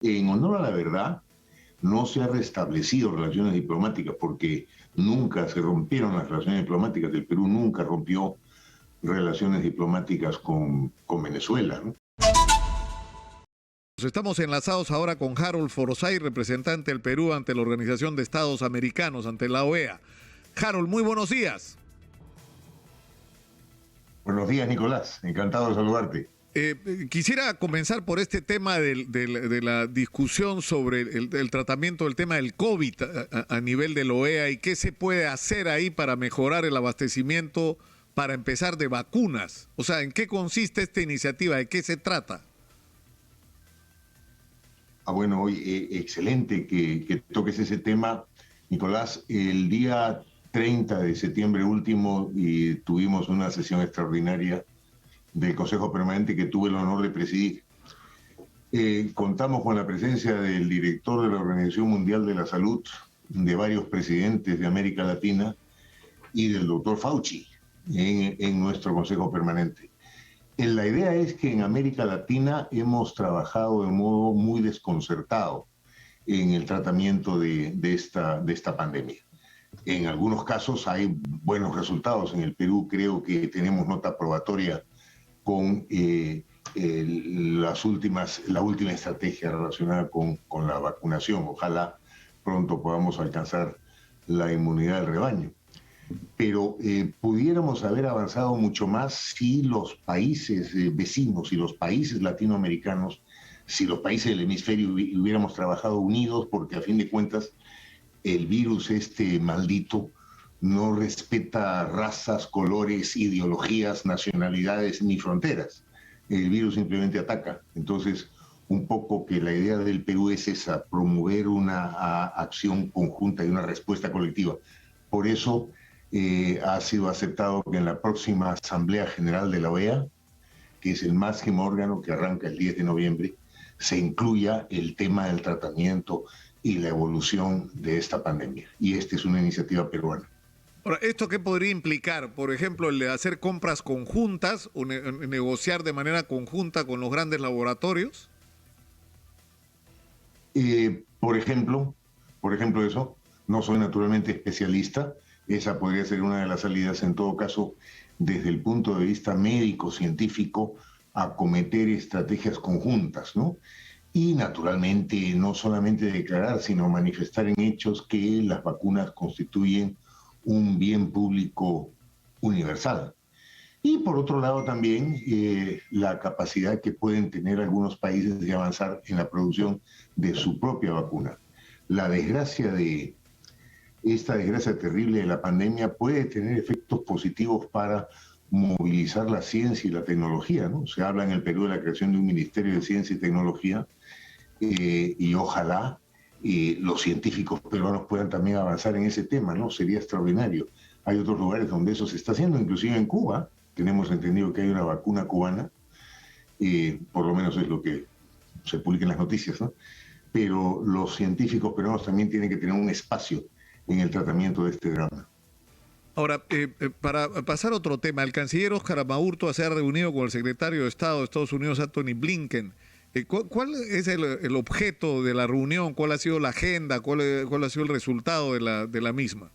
En honor a la verdad, no se ha restablecido relaciones diplomáticas porque nunca se rompieron las relaciones diplomáticas. El Perú nunca rompió relaciones diplomáticas con Venezuela, ¿no? Estamos enlazados ahora con Harold Forsyth, representante del Perú ante la Organización de Estados Americanos, ante la OEA. Harold, muy buenos días. Buenos días, Nicolás. Encantado de saludarte. Quisiera comenzar por este tema de la discusión sobre el tratamiento del tema del COVID a nivel de la OEA y qué se puede hacer ahí para mejorar el abastecimiento, para empezar, de vacunas. O sea, ¿en qué consiste esta iniciativa? ¿De qué se trata? Bueno, hoy excelente que toques ese tema, Nicolás. El día 30 de septiembre último tuvimos una sesión extraordinaria del Consejo Permanente que tuve el honor de presidir. Contamos con la presencia del director de la Organización Mundial de la Salud, de varios presidentes de América Latina y del doctor Fauci en nuestro Consejo Permanente. La idea es que en América Latina hemos trabajado de modo muy desconcertado en el tratamiento de esta pandemia. En algunos casos hay buenos resultados. En el Perú creo que tenemos nota probatoria con la última estrategia relacionada con la vacunación. Ojalá pronto podamos alcanzar la inmunidad del rebaño. Pero pudiéramos haber avanzado mucho más si los países vecinos, si los países latinoamericanos, si los países del hemisferio hubiéramos trabajado unidos, porque a fin de cuentas el virus maldito no respeta razas, colores, ideologías, nacionalidades ni fronteras. El virus simplemente ataca. Entonces, un poco que la idea del Perú es esa, promover una acción conjunta y una respuesta colectiva. Por eso ha sido aceptado que en la próxima Asamblea General de la OEA, que es el máximo órgano que arranca el 10 de noviembre, se incluya el tema del tratamiento y la evolución de esta pandemia. Y esta es una iniciativa peruana. Ahora, ¿esto qué podría implicar? Por ejemplo, el de hacer compras conjuntas o negociar de manera conjunta con los grandes laboratorios. Por ejemplo, eso, no soy naturalmente especialista, esa podría ser una de las salidas, en todo caso, desde el punto de vista médico, científico, acometer estrategias conjuntas, ¿no? Y naturalmente no solamente declarar, sino manifestar en hechos que las vacunas constituyen un bien público universal. Y por otro lado también la capacidad que pueden tener algunos países de avanzar en la producción de su propia vacuna. Esta desgracia terrible de la pandemia puede tener efectos positivos para movilizar la ciencia y la tecnología, ¿no? Se habla en el Perú de la creación de un Ministerio de Ciencia y Tecnología y ojalá los científicos peruanos puedan también avanzar en ese tema, ¿no? Sería extraordinario. Hay otros lugares donde eso se está haciendo, inclusive en Cuba. Tenemos entendido que hay una vacuna cubana, por lo menos es lo que se publica en las noticias, ¿no? Pero los científicos peruanos también tienen que tener un espacio en el tratamiento de este drama. Ahora, para pasar a otro tema, el canciller Óscar Amaurto se ha reunido con el secretario de Estado de Estados Unidos, Anthony Blinken. ¿Cuál es el objeto de la reunión? ¿Cuál ha sido la agenda? ¿Cuál ha sido el resultado de la misma?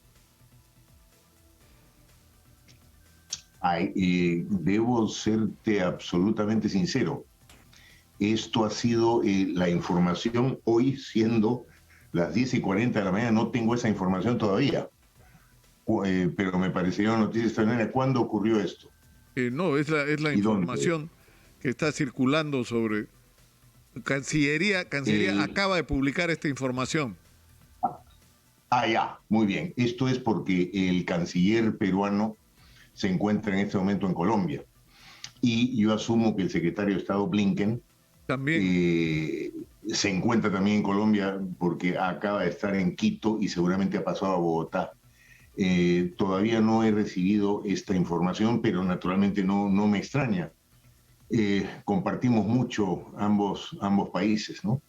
Debo serte absolutamente sincero. Esto ha sido la información hoy, siendo las 10:40 de la mañana, no tengo esa información todavía. Pero me pareció una noticia extraordinaria. ¿Cuándo ocurrió esto? No, es la información que está circulando sobre... Cancillería acaba de publicar esta información. Ya, muy bien. Esto es porque el canciller peruano se encuentra en este momento en Colombia. Y yo asumo que el secretario de Estado Blinken también se encuentra también en Colombia porque acaba de estar en Quito y seguramente ha pasado a Bogotá. Todavía no he recibido esta información, pero naturalmente no me extraña. Compartimos mucho ambos países, ¿no?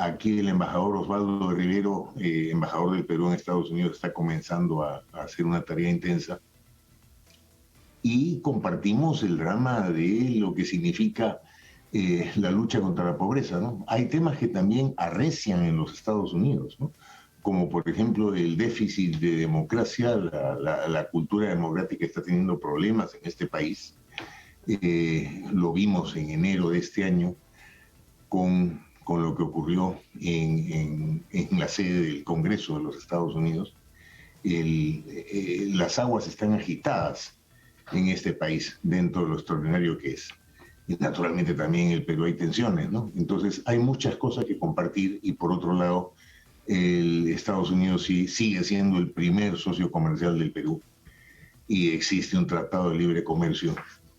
Aquí el embajador Osvaldo Rivero, embajador del Perú en Estados Unidos, está comenzando a hacer una tarea intensa. Y compartimos el drama de lo que significa la lucha contra la pobreza, ¿no? Hay temas que también arrecian en los Estados Unidos, ¿no? Como por ejemplo el déficit de democracia, la cultura democrática está teniendo problemas en este país. Lo vimos en enero de este año con lo que ocurrió en la sede del Congreso de los Estados Unidos. Las aguas están agitadas en este país dentro de lo extraordinario que es. Y naturalmente también en el Perú hay tensiones, ¿no? Entonces hay muchas cosas que compartir y por otro lado Estados Unidos sí, sigue siendo el primer socio comercial del Perú y existe un tratado de libre comercio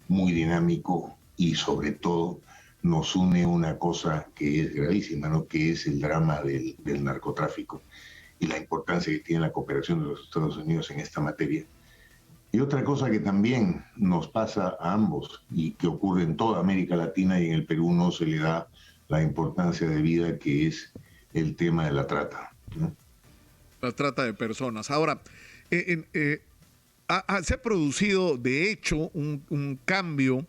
muy dinámico y sobre todo nos une una cosa que es gravísima, ¿no? Que es el drama del narcotráfico y la importancia que tiene la cooperación de los Estados Unidos en esta materia. Y otra cosa que también nos pasa a ambos y que ocurre en toda América Latina y en el Perú no se le da la importancia de vida que es el tema de la trata, ¿no? La trata de personas. Ahora, se ha producido de hecho un cambio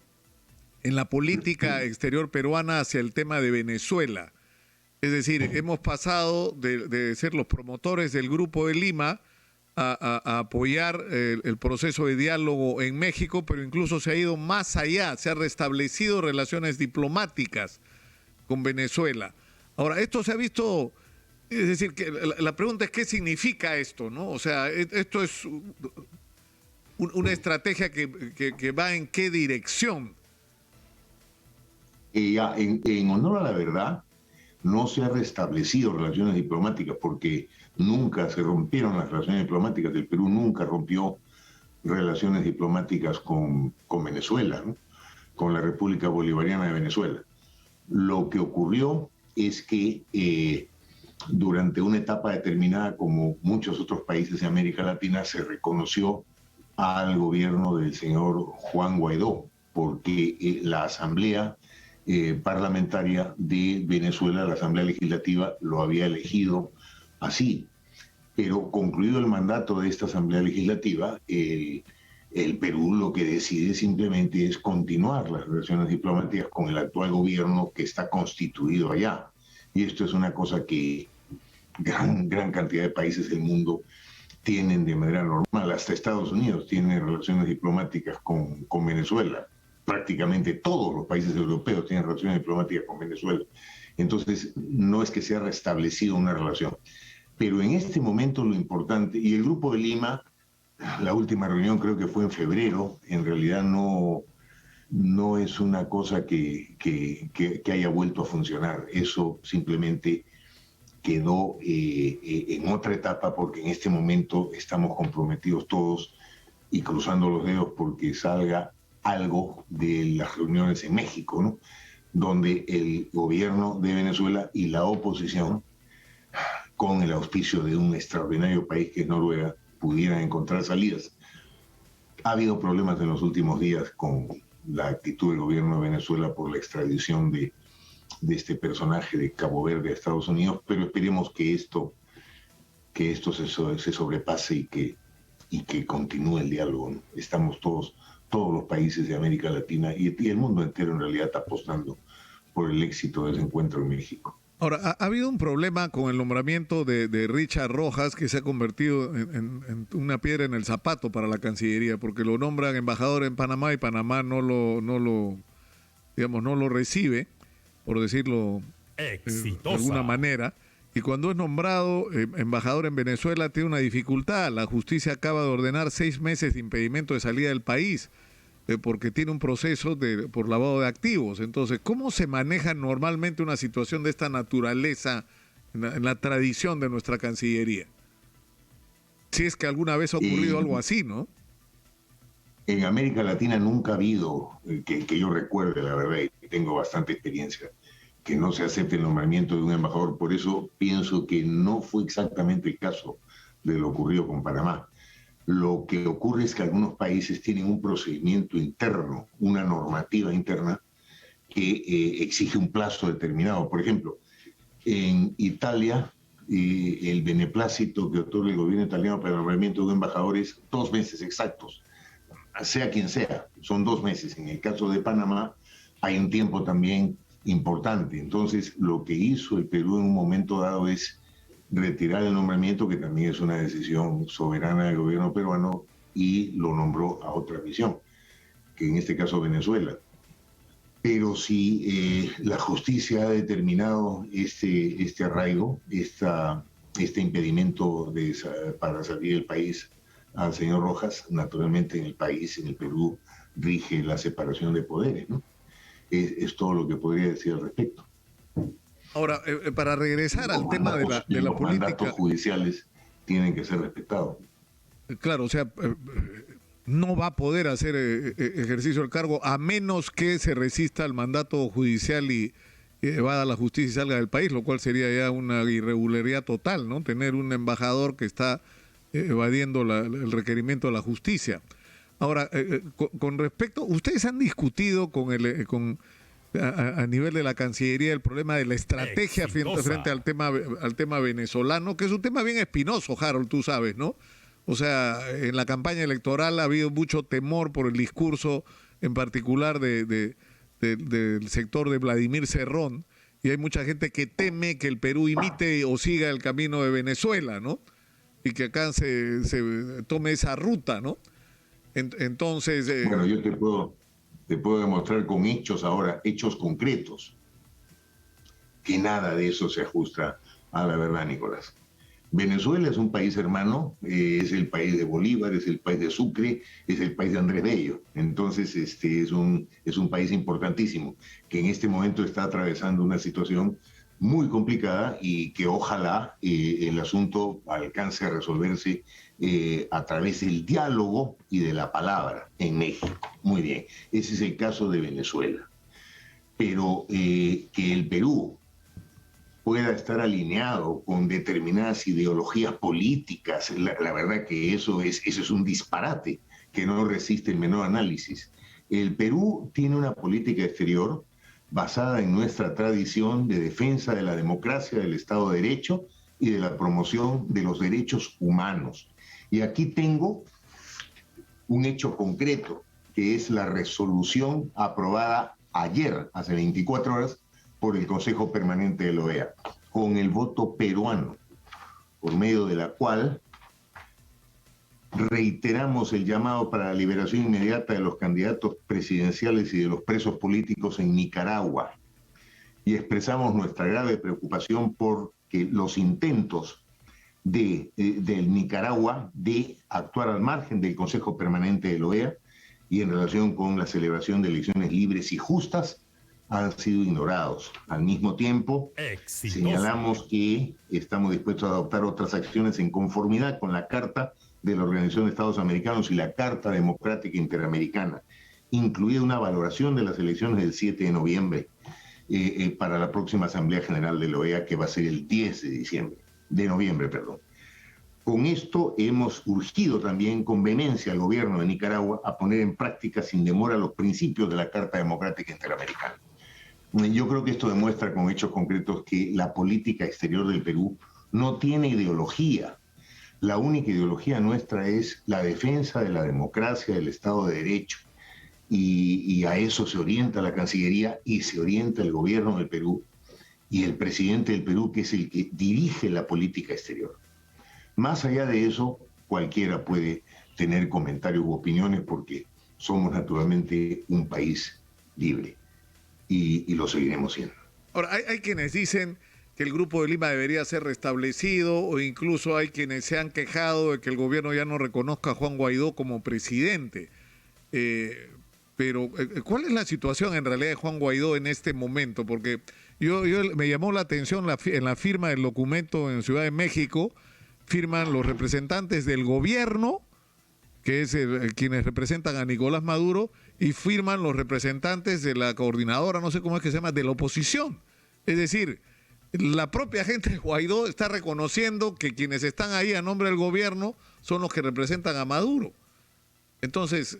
en la política exterior peruana hacia el tema de Venezuela. Es decir, hemos pasado de ser los promotores del Grupo de Lima a apoyar el proceso de diálogo en México, pero incluso se ha ido más allá, se han restablecido relaciones diplomáticas con Venezuela. Ahora, esto se ha visto, es decir, que la pregunta es qué significa esto, ¿no? O sea, esto es una estrategia que va en qué dirección. En honor a la verdad, no se han restablecido relaciones diplomáticas porque nunca se rompieron las relaciones diplomáticas. El Perú nunca rompió relaciones diplomáticas con Venezuela, ¿no? Con la República Bolivariana de Venezuela. Lo que ocurrió es que durante una etapa determinada, como muchos otros países de América Latina, se reconoció al gobierno del señor Juan Guaidó, porque la Asamblea parlamentaria de Venezuela, la Asamblea Legislativa, lo había elegido así. Pero concluido el mandato de esta Asamblea Legislativa, el Perú lo que decide simplemente es continuar las relaciones diplomáticas con el actual gobierno que está constituido allá. Y esto es una cosa que gran cantidad de países del mundo tienen de manera normal. Hasta Estados Unidos tiene relaciones diplomáticas con Venezuela. Prácticamente todos los países europeos tienen relaciones diplomáticas con Venezuela. Entonces, no es que se ha restablecido una relación. Pero en este momento lo importante, y el Grupo de Lima, la última reunión creo que fue en febrero, en realidad no es una cosa que haya vuelto a funcionar. Eso simplemente quedó en otra etapa porque en este momento estamos comprometidos todos y cruzando los dedos porque salga algo de las reuniones en México, ¿no? Donde el gobierno de Venezuela y la oposición, con el auspicio de un extraordinario país que es Noruega, pudieran encontrar salidas. Ha habido problemas en los últimos días con la actitud del gobierno de Venezuela por la extradición de este personaje de Cabo Verde a Estados Unidos, pero esperemos que esto se sobrepase y que continúe el diálogo, ¿no? Estamos todos los países de América Latina y el mundo entero en realidad está apostando por el éxito de ese encuentro en México. Ahora, ha habido un problema con el nombramiento de Richard Rojas que se ha convertido en una piedra en el zapato para la Cancillería, porque lo nombran embajador en Panamá y Panamá no lo recibe, por decirlo de alguna manera. Y cuando es nombrado embajador en Venezuela tiene una dificultad. La justicia acaba de ordenar 6 meses de impedimento de salida del país porque tiene un proceso por lavado de activos. Entonces, ¿cómo se maneja normalmente una situación de esta naturaleza en la tradición de nuestra Cancillería? Si es que alguna vez ha ocurrido algo así, ¿no? En América Latina nunca ha habido, que yo recuerde, la verdad, y tengo bastante experiencia, que no se acepte el nombramiento de un embajador. Por eso pienso que no fue exactamente el caso de lo ocurrido con Panamá. Lo que ocurre es que algunos países tienen un procedimiento interno, una normativa interna que exige un plazo determinado. Por ejemplo, en Italia, el beneplácito que otorga el gobierno italiano para el nombramiento de un embajador es 2 meses exactos, sea quien sea, son 2 meses. En el caso de Panamá, hay un tiempo también importante. Entonces, lo que hizo el Perú en un momento dado es retirar el nombramiento, que también es una decisión soberana del gobierno peruano, y lo nombró a otra misión, que en este caso Venezuela. Pero si la justicia ha determinado este arraigo, este impedimento para salir del país al señor Rojas, naturalmente en el país, en el Perú, rige la separación de poderes, ¿no? Es todo lo que podría decir al respecto. Ahora, para regresar al tema de la política... Los mandatos judiciales tienen que ser respetados. Claro, o sea, no va a poder hacer ejercicio del cargo a menos que se resista al mandato judicial y evada la justicia y salga del país, lo cual sería ya una irregularidad total, ¿no? Tener un embajador que está evadiendo el requerimiento de la justicia. Ahora, con respecto, ustedes han discutido a nivel de la Cancillería el problema de la estrategia frente al tema venezolano, que es un tema bien espinoso, Harold, tú sabes, ¿no? O sea, en la campaña electoral ha habido mucho temor por el discurso, en particular del sector de Vladimir Cerrón, y hay mucha gente que teme que el Perú imite o siga el camino de Venezuela, ¿no? Y que acá se tome esa ruta, ¿no? Entonces... Bueno, yo te puedo demostrar con hechos ahora, hechos concretos, que nada de eso se ajusta a la verdad, Nicolás. Venezuela es un país hermano, es el país de Bolívar, es el país de Sucre, es el país de Andrés Bello. Entonces, es un país importantísimo, que en este momento está atravesando una situación muy complicada y que ojalá el asunto alcance a resolverse a través del diálogo y de la palabra en México. Muy bien, ese es el caso de Venezuela. Pero que el Perú pueda estar alineado con determinadas ideologías políticas, la verdad que eso es un disparate que no resiste el menor análisis. El Perú tiene una política exterior basada en nuestra tradición de defensa de la democracia, del Estado de Derecho y de la promoción de los derechos humanos. Y aquí tengo un hecho concreto, que es la resolución aprobada ayer, hace 24 horas, por el Consejo Permanente de la OEA, con el voto peruano, por medio de la cual reiteramos el llamado para la liberación inmediata de los candidatos presidenciales y de los presos políticos en Nicaragua, y expresamos nuestra grave preocupación por que los intentos de Nicaragua de actuar al margen del Consejo Permanente de la OEA y en relación con la celebración de elecciones libres y justas han sido ignorados. Al mismo tiempo, señalamos que estamos dispuestos a adoptar otras acciones en conformidad con la Carta de la Organización de Estados Americanos y la Carta Democrática Interamericana, incluida una valoración de las elecciones del 7 de noviembre para la próxima Asamblea General de la OEA, que va a ser el 10 de noviembre. Con esto hemos urgido también con vehemencia al gobierno de Nicaragua a poner en práctica sin demora los principios de la Carta Democrática Interamericana. Yo creo que esto demuestra con hechos concretos que la política exterior del Perú no tiene ideología. La única ideología nuestra es la defensa de la democracia, del Estado de Derecho. Y a eso se orienta la Cancillería y se orienta el gobierno del Perú y el presidente del Perú, que es el que dirige la política exterior. Más allá de eso, cualquiera puede tener comentarios u opiniones porque somos naturalmente un país libre y lo seguiremos siendo. Ahora, hay quienes dicen que el Grupo de Lima debería ser restablecido, o incluso hay quienes se han quejado de que el gobierno ya no reconozca a Juan Guaidó como presidente. Pero, ¿cuál es la situación en realidad de Juan Guaidó en este momento? Porque me llamó la atención en la firma del documento en Ciudad de México, firman los representantes del gobierno, que es quienes representan a Nicolás Maduro, y firman los representantes de la coordinadora, no sé cómo es que se llama, de la oposición. Es decir, la propia gente de Guaidó está reconociendo que quienes están ahí a nombre del gobierno son los que representan a Maduro. Entonces,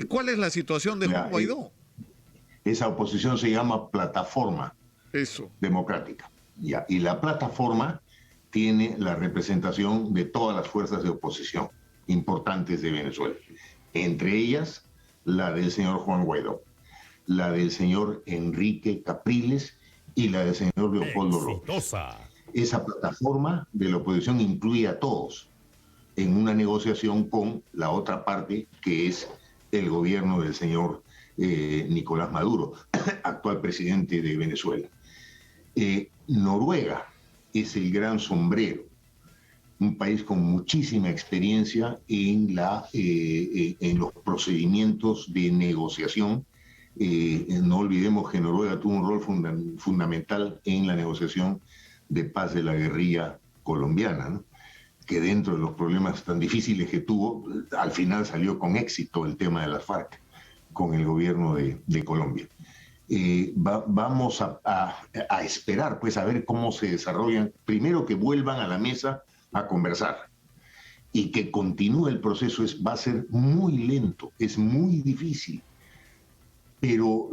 ¿cuál es la situación de Juan Guaidó? Esa oposición se llama Plataforma Democrática. Ya, y la plataforma tiene la representación de todas las fuerzas de oposición importantes de Venezuela, entre ellas la del señor Juan Guaidó. la del señor Enrique Capriles y la del señor Leopoldo López. Esa plataforma de la oposición incluye a todos en una negociación con la otra parte, que es el gobierno del señor Nicolás Maduro, actual presidente de Venezuela. Noruega es el gran sombrero, un país con muchísima experiencia en los procedimientos de negociación. No olvidemos que Noruega tuvo un rol fundamental en la negociación de paz de la guerrilla colombiana, ¿no? Que dentro de los problemas tan difíciles que tuvo, al final salió con éxito el tema de las FARC con el gobierno de Colombia. Vamos a esperar, pues, a ver cómo se desarrollan. Primero, que vuelvan a la mesa a conversar y que continúe el proceso. Va a ser muy lento, es muy difícil, pero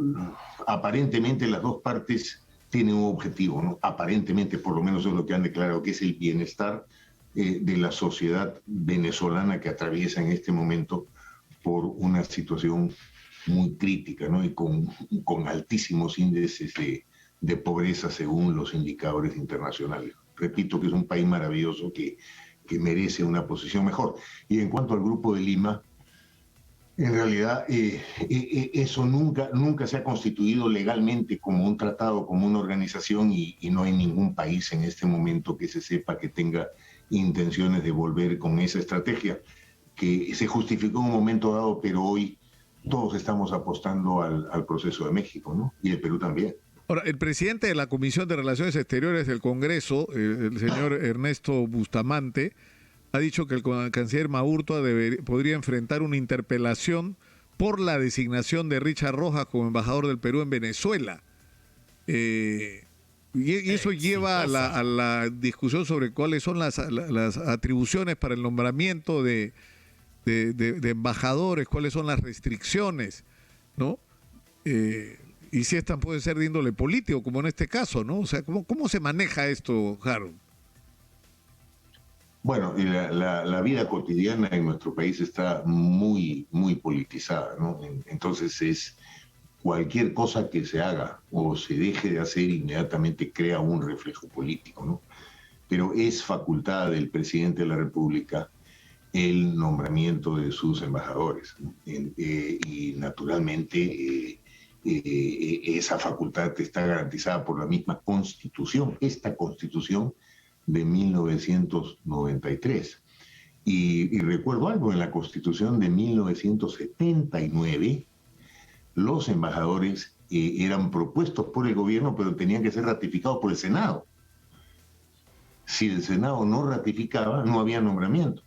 aparentemente las dos partes tienen un objetivo, ¿no? Aparentemente, por lo menos es lo que han declarado, que es el bienestar de la sociedad venezolana, que atraviesa en este momento por una situación muy crítica, ¿no? Y con altísimos índices de pobreza según los indicadores internacionales. Repito que es un país maravilloso que merece una posición mejor. Y en cuanto al Grupo de Lima, en realidad eso nunca se ha constituido legalmente como un tratado, como una organización, y no hay ningún país en este momento que se sepa que tenga intenciones de volver con esa estrategia, que se justificó en un momento dado, pero hoy todos estamos apostando al proceso de México, ¿no? Y el Perú también. Ahora, el presidente de la Comisión de Relaciones Exteriores del Congreso, el señor Ernesto Bustamante, ha dicho que el canciller Maurtua podría enfrentar una interpelación por la designación de Richard Rojas como embajador del Perú en Venezuela. Y eso lleva a la discusión sobre cuáles son las atribuciones para el nombramiento de embajadores, cuáles son las restricciones, ¿no? Y si estas pueden ser de índole político, como en este caso, ¿no? O sea, ¿cómo se maneja esto, Harold? Bueno, y la vida cotidiana en nuestro país está muy, muy politizada, ¿no? Entonces cualquier cosa que se haga o se deje de hacer inmediatamente crea un reflejo político, ¿no? Pero es facultad del presidente de la República el nombramiento de sus embajadores, ¿no? Y naturalmente esa facultad está garantizada por la misma Constitución, esta Constitución de 1993. Y recuerdo algo, en la Constitución de 1979, los embajadores eran propuestos por el gobierno, pero tenían que ser ratificados por el Senado. Si el Senado no ratificaba, no había nombramiento.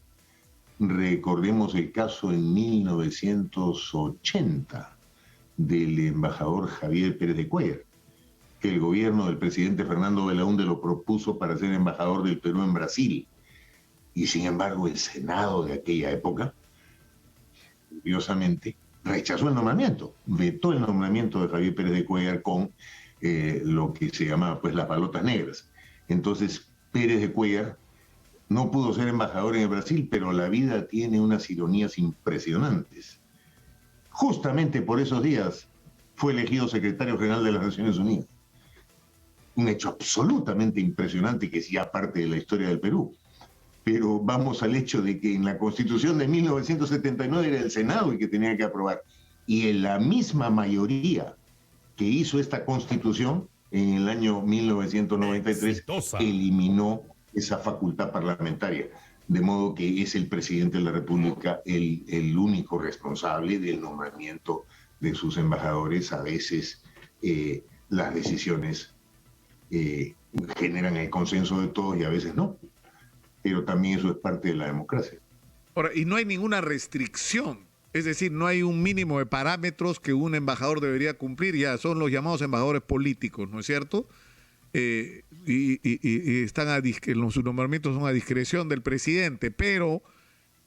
Recordemos el caso en 1980 del embajador Javier Pérez de Cuéllar, que el gobierno del presidente Fernando Belaúnde lo propuso para ser embajador del Perú en Brasil. Y sin embargo, el Senado de aquella época, curiosamente, rechazó el nombramiento, vetó el nombramiento de Javier Pérez de Cuéllar con lo que se llamaba, pues, las balotas negras. Entonces, Pérez de Cuéllar no pudo ser embajador en el Brasil, pero la vida tiene unas ironías impresionantes. Justamente por esos días fue elegido secretario general de las Naciones Unidas. Un hecho absolutamente impresionante que es ya parte de la historia del Perú. Pero vamos al hecho de que en la Constitución de 1979 era el Senado el que tenía que aprobar. Y en la misma mayoría que hizo esta Constitución, en el año 1993, eliminó esa facultad parlamentaria. De modo que es el presidente de la República el único responsable del nombramiento de sus embajadores. A veces las decisiones generan el consenso de todos y a veces no. Pero también eso es parte de la democracia. Ahora, y no hay ninguna restricción, es decir, no hay un mínimo de parámetros que un embajador debería cumplir, ya son los llamados embajadores políticos, ¿no es cierto? Y están sus nombramientos son a discreción del presidente, pero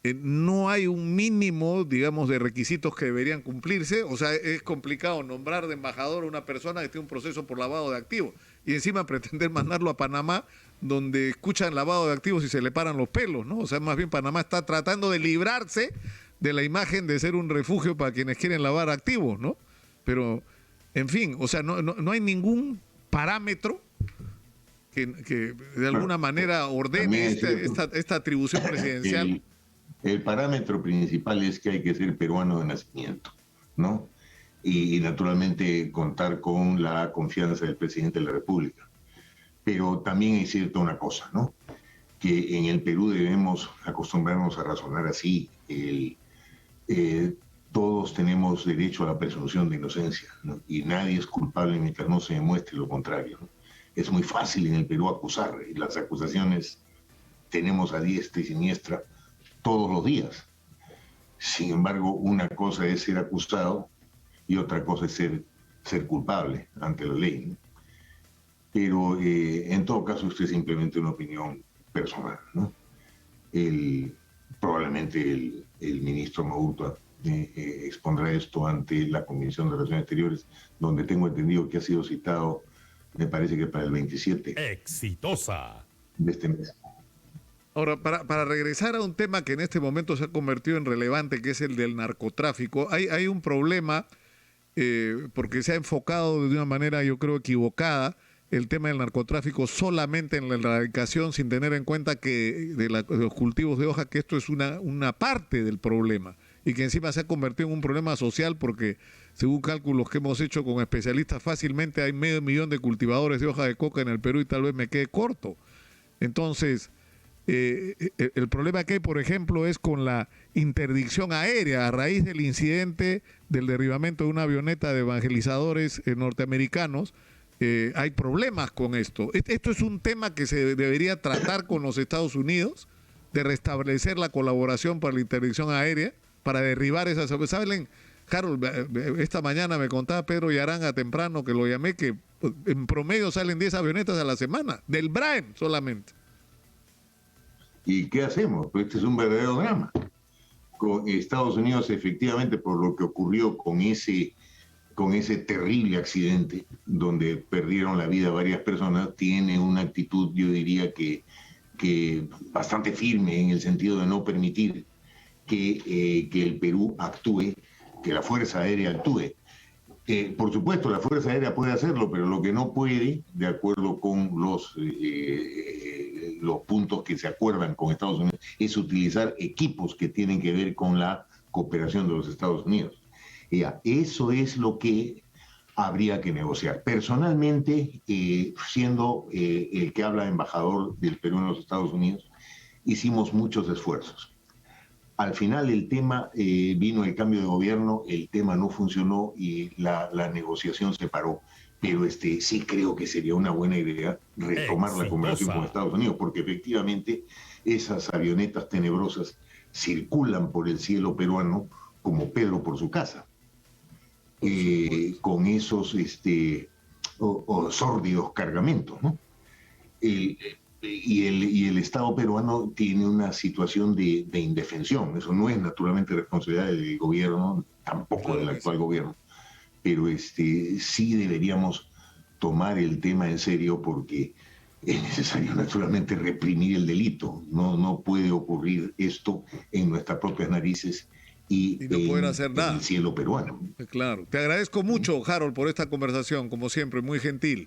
no hay un mínimo, digamos, de requisitos que deberían cumplirse. O sea, es complicado nombrar de embajador a una persona que tiene un proceso por lavado de activos y encima pretender mandarlo a Panamá, donde escuchan lavado de activos y se le paran los pelos, ¿no? O sea, más bien Panamá está tratando de librarse de la imagen de ser un refugio para quienes quieren lavar activos, ¿no? Pero En fin, o sea, no hay ningún parámetro que de alguna manera ordene esta atribución presidencial. El parámetro principal es que hay que ser peruano de nacimiento, ¿no? Y naturalmente contar con la confianza del presidente de la República. Pero también es cierto una cosa, ¿no? Que en el Perú debemos acostumbrarnos a razonar así. Todos tenemos derecho a la presunción de inocencia, ¿no? Y nadie es culpable mientras no se demuestre lo contrario, ¿no? Es muy fácil en el Perú acusar, y las acusaciones tenemos a diestra y siniestra todos los días. Sin embargo, una cosa es ser acusado y otra cosa es ser culpable ante la ley, ¿no? Pero en todo caso, esto es simplemente una opinión personal, ¿no? Probablemente el ministro Maurtua expondrá esto ante la Comisión de Relaciones Exteriores, donde tengo entendido que ha sido citado, me parece que para el 27 exitosa de este mes. Ahora, para regresar a un tema que en este momento se ha convertido en relevante, que es el del narcotráfico, hay un problema porque se ha enfocado de una manera, yo creo, equivocada el tema del narcotráfico solamente en la erradicación, sin tener en cuenta que de los cultivos de hoja, que esto es una parte del problema y que encima se ha convertido en un problema social porque, según cálculos que hemos hecho con especialistas, fácilmente hay 500,000 de cultivadores de hoja de coca en el Perú y tal vez me quede corto. Entonces, el problema que hay, por ejemplo, es con la interdicción aérea a raíz del incidente del derribamiento de una avioneta de evangelizadores norteamericanos. Hay problemas con esto. Esto es un tema que se debería tratar con los Estados Unidos, de restablecer la colaboración para la interdicción aérea, para derribar esas... ¿Saben, Harold? Esta mañana me contaba Pedro Yaranga temprano, que lo llamé, que en promedio salen 10 avionetas a la semana, del BRAEM solamente. ¿Y qué hacemos? Pues este es un verdadero drama. Con Estados Unidos, efectivamente, por lo que ocurrió con ese terrible accidente donde perdieron la vida varias personas, tiene una actitud, yo diría que bastante firme, en el sentido de no permitir que el Perú actúe, que la Fuerza Aérea actúe. Por supuesto, la Fuerza Aérea puede hacerlo, pero lo que no puede, de acuerdo con los puntos que se acuerdan con Estados Unidos, es utilizar equipos que tienen que ver con la cooperación de los Estados Unidos. Eso es lo que habría que negociar. Personalmente, siendo el que habla embajador del Perú en los Estados Unidos, hicimos muchos esfuerzos. Al final el tema, vino el cambio de gobierno, el tema no funcionó y la negociación se paró. Pero sí creo que sería una buena idea retomar la conversación con Estados Unidos, porque efectivamente esas avionetas tenebrosas circulan por el cielo peruano como Pedro por su casa. Con esos sórdidos cargamentos, ¿no? Y el Estado peruano tiene una situación de indefensión. Eso no es naturalmente responsabilidad del gobierno, tampoco del actual gobierno, pero sí deberíamos tomar el tema en serio, porque es necesario naturalmente reprimir el delito. No puede ocurrir esto en nuestras propias narices y no poder hacer nada en el cielo peruano. Claro. Te agradezco mucho, Harold, por esta conversación, como siempre, muy gentil.